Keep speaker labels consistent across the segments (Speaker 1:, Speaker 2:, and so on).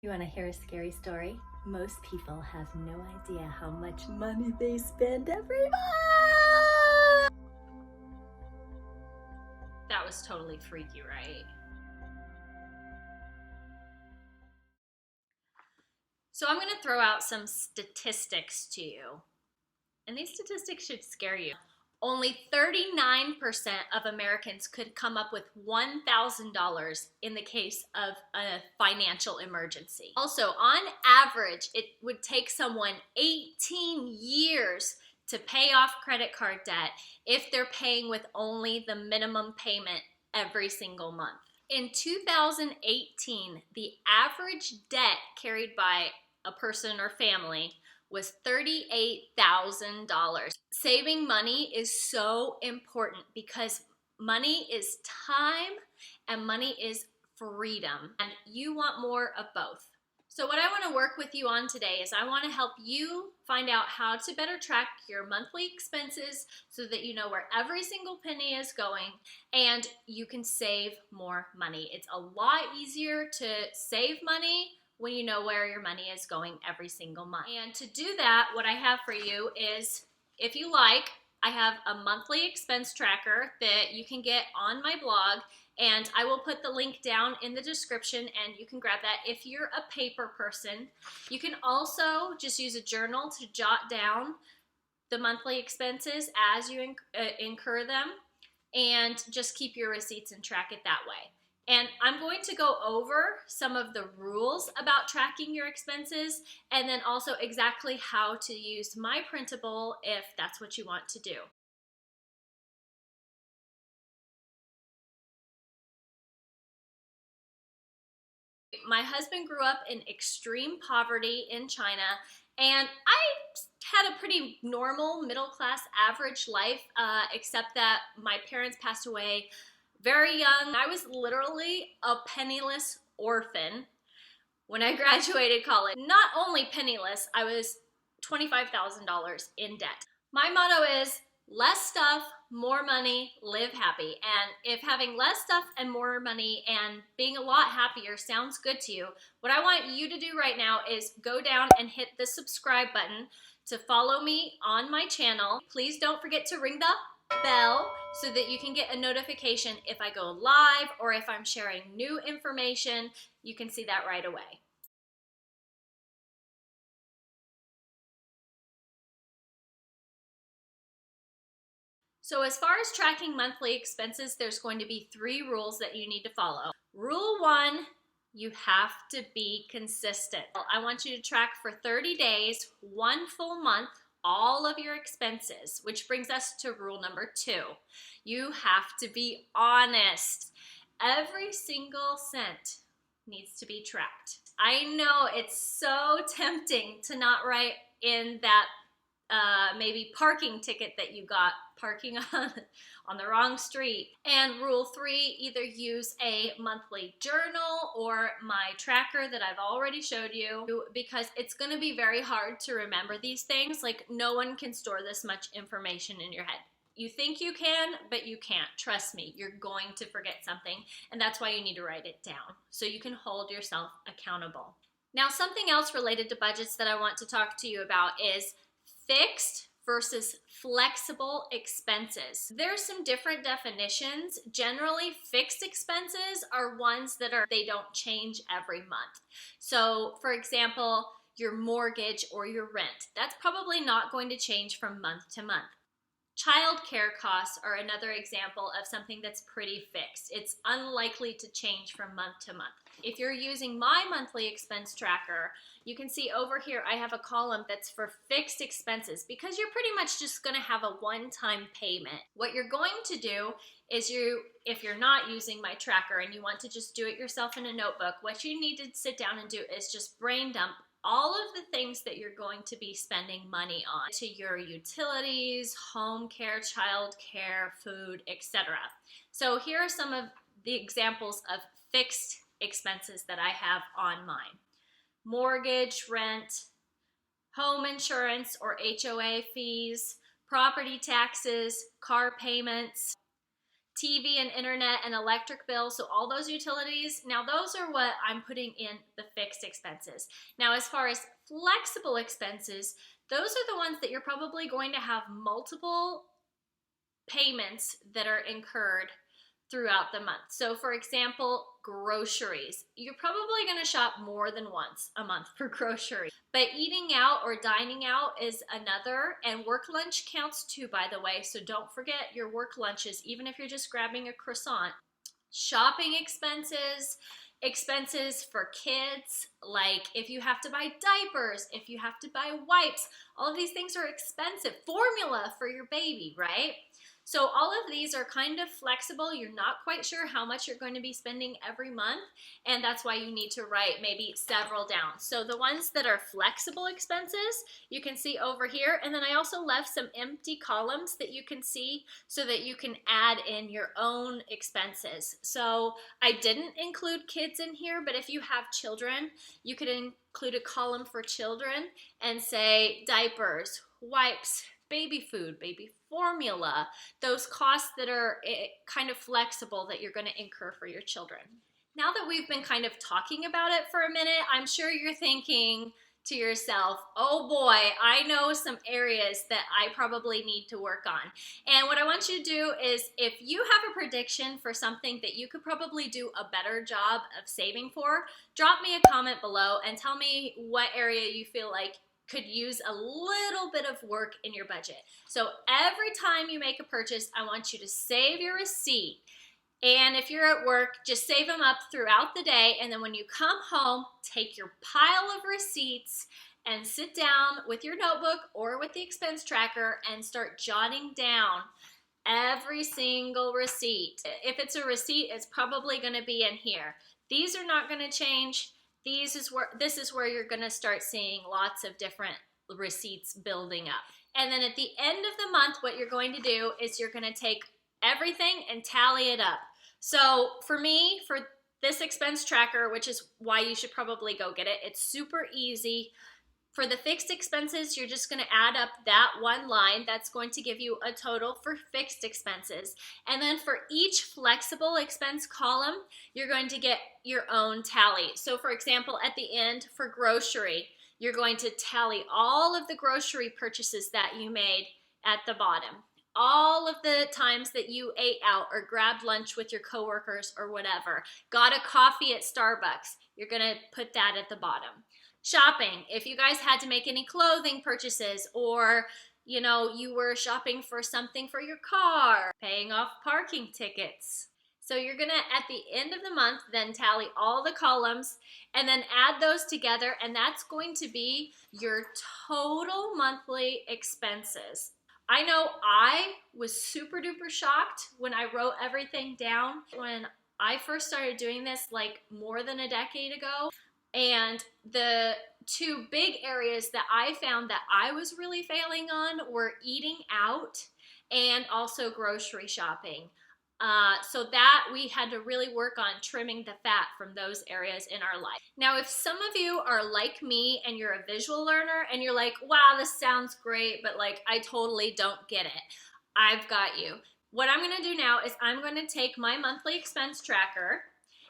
Speaker 1: You want to hear a scary story? Most people have no idea how much money they spend every month!
Speaker 2: That was totally freaky, right? So I'm going to throw out some statistics to you. And these statistics should scare you. Only 39% of Americans could come up with $1,000 in the case of a financial emergency. Also, on average, it would take someone 18 years to pay off credit card debt if they're paying with only the minimum payment every single month. In 2018, the average debt carried by a person or family was $38,000. Saving money is so important because money is time and money is freedom, and you want more of both. So what I want to work with you on today is I want to help you find out how to better track your monthly expenses so that you know where every single penny is going and you can save more money. It's a lot easier to save money when you know where your money is going every single month. And to do that, what I have for you is, if you like, I have a monthly expense tracker that you can get on my blog, and I will put the link down in the description and you can grab that if you're a paper person. You can also just use a journal to jot down the monthly expenses as you incur them, and just keep your receipts and track it that way. And I'm going to go over some of the rules about tracking your expenses and then also exactly how to use my Printable if that's what you want to do. My husband grew up in extreme poverty in China, and I had a pretty normal middle-class average life, except that my parents passed away very young. I was literally a penniless orphan when I graduated college. Not only penniless, I was $25,000 in debt. My motto is less stuff, more money, live happy. And if having less stuff and more money and being a lot happier sounds good to you, what I want you to do right now is go down and hit the subscribe button to follow me on my channel. Please don't forget to ring the bell so that you can get a notification if I go live or if I'm sharing new information. You can see that right away. So as far as tracking monthly expenses, there's going to be 3 rules that you need to follow. Rule 1, you have to be consistent. I want you to track for 30 days, 1 full month, all of your expenses, which brings us to rule number 2. You have to be honest. Every single cent needs to be tracked. I know it's so tempting to not write in that maybe parking ticket that you got parking on the wrong street. And rule 3, either use a monthly journal or my tracker that I've already showed you, because it's going to be very hard to remember these things. Like, no one can store this much information in your head. You think you can, but you can't. Trust me, you're going to forget something, and that's why you need to write it down so you can hold yourself accountable. Now, something else related to budgets that I want to talk to you about is fixed versus flexible expenses. There are some different definitions. Generally, fixed expenses are ones that they don't change every month. So, for example, your mortgage or your rent, that's probably not going to change from month to month. Childcare costs are another example of something that's pretty fixed. It's unlikely to change from month to month. If you're using my monthly expense tracker, you can see over here I have a column that's for fixed expenses, because you're pretty much just going to have a one-time payment. What you're going to do is, if you're not using my tracker and you want to just do it yourself in a notebook, what you need to sit down and do is just brain dump all of the things that you're going to be spending money on, to your utilities, home care, child care, food, etc. So here are some of the examples of fixed expenses that I have on mine. Mortgage, rent, home insurance or HOA fees, property taxes, car payments, TV and internet and electric bill, so all those utilities, now those are what I'm putting in the fixed expenses. Now, as far as flexible expenses, those are the ones that you're probably going to have multiple payments that are incurred throughout the month. So for example, groceries. You're probably going to shop more than once a month for groceries. But eating out or dining out is another, and work lunch counts too, by the way. So don't forget your work lunches, even if you're just grabbing a croissant. Shopping expenses, expenses for kids, like if you have to buy diapers, if you have to buy wipes, all of these things are expensive. Formula for your baby, right? So all of these are kind of flexible. You're not quite sure how much you're going to be spending every month, and that's why you need to write maybe several down. So the ones that are flexible expenses, you can see over here, and then I also left some empty columns that you can see so that you can add in your own expenses. So I didn't include kids in here, but if you have children, you could include a column for children and say diapers, wipes, baby food, baby formula, those costs that are kind of flexible that you're going to incur for your children. Now that we've been kind of talking about it for a minute, I'm sure you're thinking to yourself, oh boy, I know some areas that I probably need to work on. And what I want you to do is, if you have a prediction for something that you could probably do a better job of saving for, drop me a comment below and tell me what area you feel like could use a little bit of work in your budget. So every time you make a purchase, I want you to save your receipt. And if you're at work, just save them up throughout the day. And then when you come home, take your pile of receipts and sit down with your notebook or with the expense tracker and start jotting down every single receipt. If it's a receipt, it's probably going to be in here. These are not going to change. This is where you're going to start seeing lots of different receipts building up. And then at the end of the month, what you're going to do is you're going to take everything and tally it up. So for me, for this expense tracker, which is why you should probably go get it, it's super easy. For the fixed expenses, you're just going to add up that one line. That's going to give you a total for fixed expenses. And then for each flexible expense column, you're going to get your own tally. So for example, at the end for grocery, you're going to tally all of the grocery purchases that you made at the bottom. All of the times that you ate out or grabbed lunch with your coworkers or whatever. Got a coffee at Starbucks, you're going to put that at the bottom. Shopping, if you guys had to make any clothing purchases, or you were shopping for something for your car, paying off parking tickets. So you're gonna, at the end of the month, then tally all the columns and then add those together, and that's going to be your total monthly expenses. I know I was super duper shocked when I wrote everything down when I first started doing this, like more than a decade ago. And the two big areas that I found that I was really failing on were eating out and also grocery shopping. So that we had to really work on trimming the fat from those areas in our life. Now, if some of you are like me and you're a visual learner and you're like, wow, this sounds great, but like I totally don't get it, I've got you. What I'm going to do now is I'm going to take my monthly expense tracker,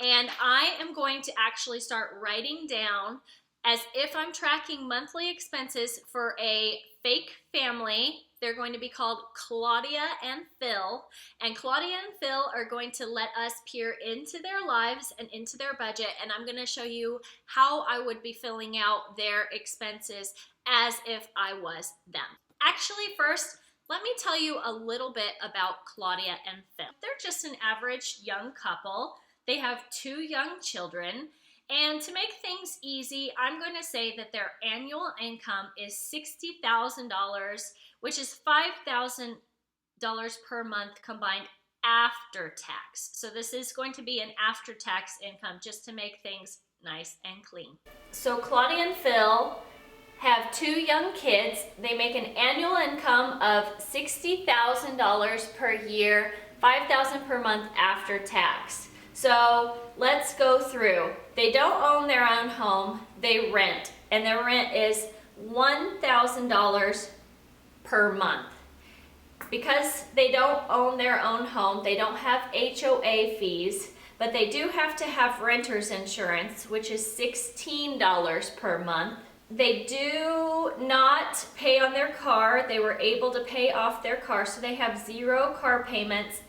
Speaker 2: and I am going to actually start writing down as if I'm tracking monthly expenses for a fake family. They're going to be called Claudia and Phil. And Claudia and Phil are going to let us peer into their lives and into their budget. And I'm going to show you how I would be filling out their expenses as if I was them. Actually, first, let me tell you a little bit about Claudia and Phil. They're just an average young couple. They have 2 young children, and to make things easy, I'm going to say that their annual income is $60,000, which is $5,000 per month combined after tax. So this is going to be an after-tax income, just to make things nice and clean. So Claudia and Phil have 2 young kids. They make an annual income of $60,000 per year, $5,000 per month after tax. So let's go through. They don't own their own home, they rent, and their rent is $1,000 per month. Because they don't own their own home, they don't have HOA fees, but they do have to have renter's insurance, which is $16 per month. They do not pay on their car. They were able to pay off their car, so they have 0 car payments,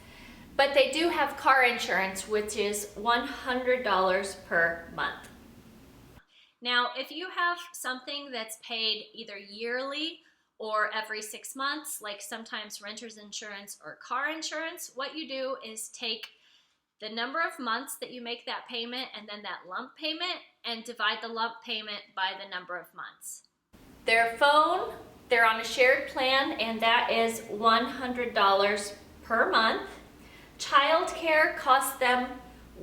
Speaker 2: but they do have car insurance, which is $100 per month. Now, if you have something that's paid either yearly or every 6 months, like sometimes renter's insurance or car insurance, what you do is take the number of months that you make that payment and then that lump payment and divide the lump payment by the number of months. Their phone, they're on a shared plan, and that is $100 per month. Childcare costs them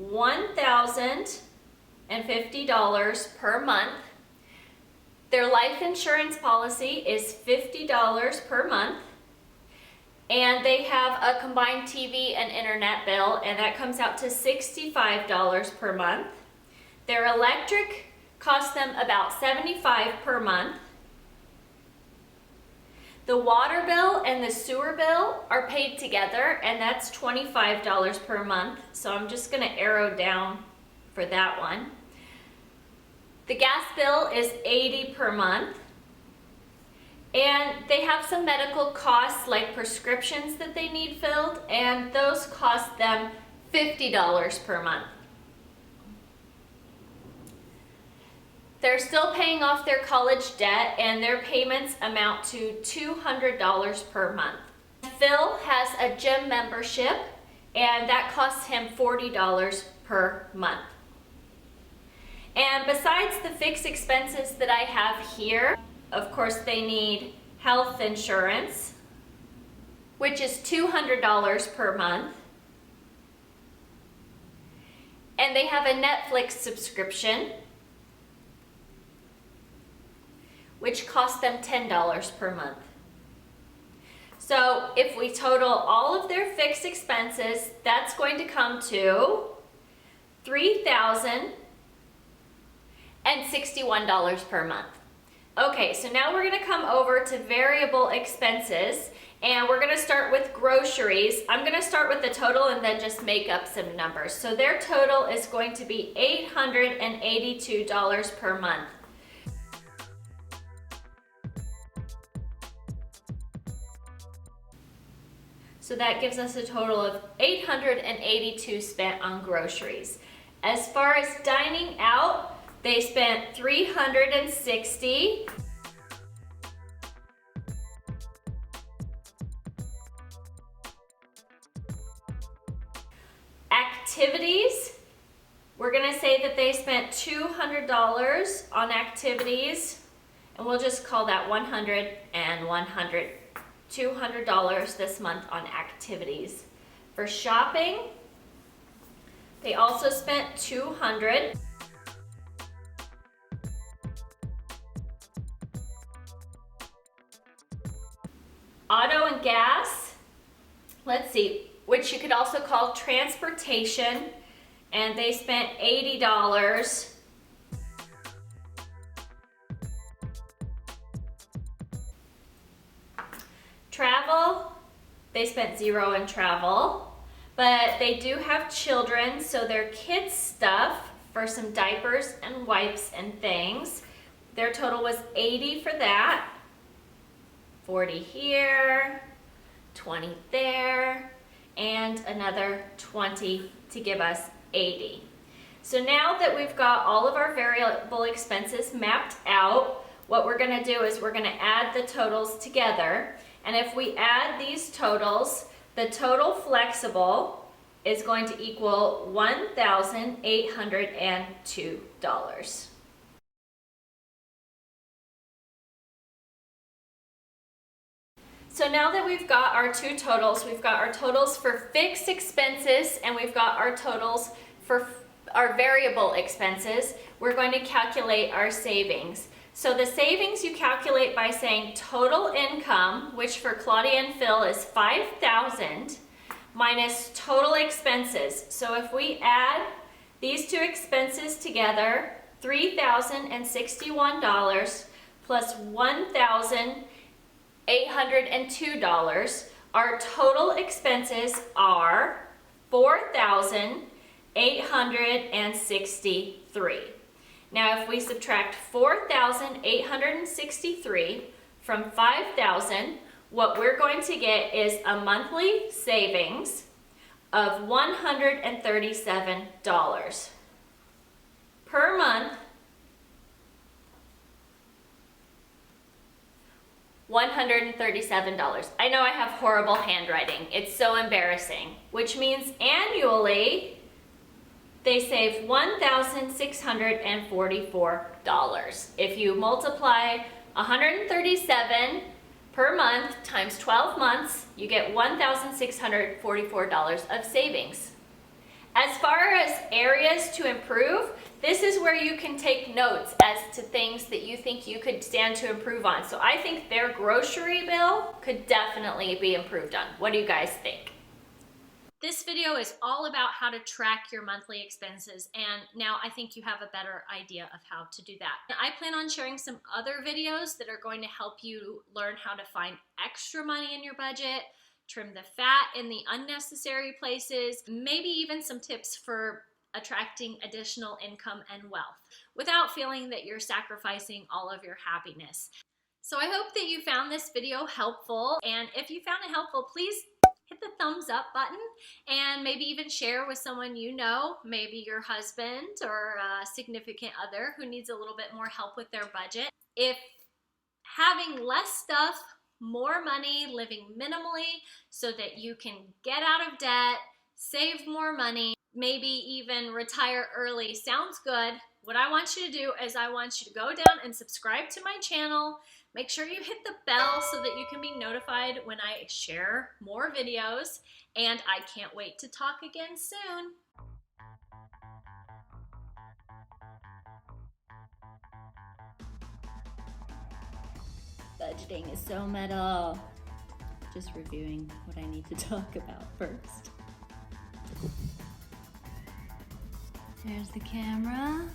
Speaker 2: $1,050 per month. Their life insurance policy is $50 per month. And they have a combined TV and internet bill, and that comes out to $65 per month. Their electric costs them about $75 per month. The water bill and the sewer bill are paid together, and that's $25 per month. So I'm just going to arrow down for that one. The gas bill is $80 per month. And they have some medical costs like prescriptions that they need filled, and those cost them $50 per month. They're still paying off their college debt, and their payments amount to $200 per month. Phil has a gym membership, and that costs him $40 per month. And besides the fixed expenses that I have here, of course, they need health insurance, which is $200 per month. And they have a Netflix subscription, which costs them $10 per month. So if we total all of their fixed expenses, that's going to come to $3,061 per month. Okay, so now we're going to come over to variable expenses, and we're going to start with groceries. I'm going to start with the total and then just make up some numbers. So their total is going to be $882 per month. So that gives us a total of $882 spent on groceries. As far as dining out, they spent $360. Activities, we're going to say that they spent $200 on activities, and we'll just call that 100 and 100. $200 this month on activities. For shopping, they also spent $200. Auto and gas, let's see, which you could also call transportation, and they spent $80. Travel, they spent $0 in travel, but they do have children, so their kids' stuff for some diapers and wipes and things, their total was $80 for that. 40 here, 20 there, and another 20 to give us 80. So now that we've got all of our variable expenses mapped out, what we're going to do is we're going to add the totals together. And if we add these totals, the total flexible is going to equal $1,802. So now that we've got our two totals, we've got our totals for fixed expenses and we've got our totals for our variable expenses, we're going to calculate our savings. So the savings you calculate by saying total income, which for Claudia and Phil is $5,000, minus total expenses. So if we add these two expenses together, $3,061 plus $1,802, Our total expenses are $4,863. Now, if we subtract 4,863 from 5,000, what we're going to get is a monthly savings of $137 per month. $137. I know I have horrible handwriting. It's so embarrassing, which means annually they save $1,644. If you multiply 137 per month times 12 months, you get $1,644 of savings. As far as areas to improve, this is where you can take notes as to things that you think you could stand to improve on. So I think their grocery bill could definitely be improved on. What do you guys think? This video is all about how to track your monthly expenses, and now I think you have a better idea of how to do that. I plan on sharing some other videos that are going to help you learn how to find extra money in your budget, trim the fat in the unnecessary places, maybe even some tips for attracting additional income and wealth without feeling that you're sacrificing all of your happiness. So I hope that you found this video helpful, and if you found it helpful, please hit the thumbs up button and maybe even share with someone you know, maybe your husband or a significant other who needs a little bit more help with their budget. If having less stuff, more money, living minimally so that you can get out of debt, save more money, maybe even retire early sounds good, what I want you to do is I want you to go down and subscribe to my channel. Make sure you hit the bell so that you can be notified when I share more videos, and I can't wait to talk again soon.
Speaker 1: Budgeting is so metal. Just reviewing what I need to talk about first. There's the camera.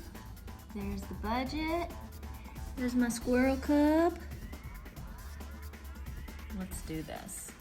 Speaker 1: There's the budget. There's my squirrel cup. Let's do this.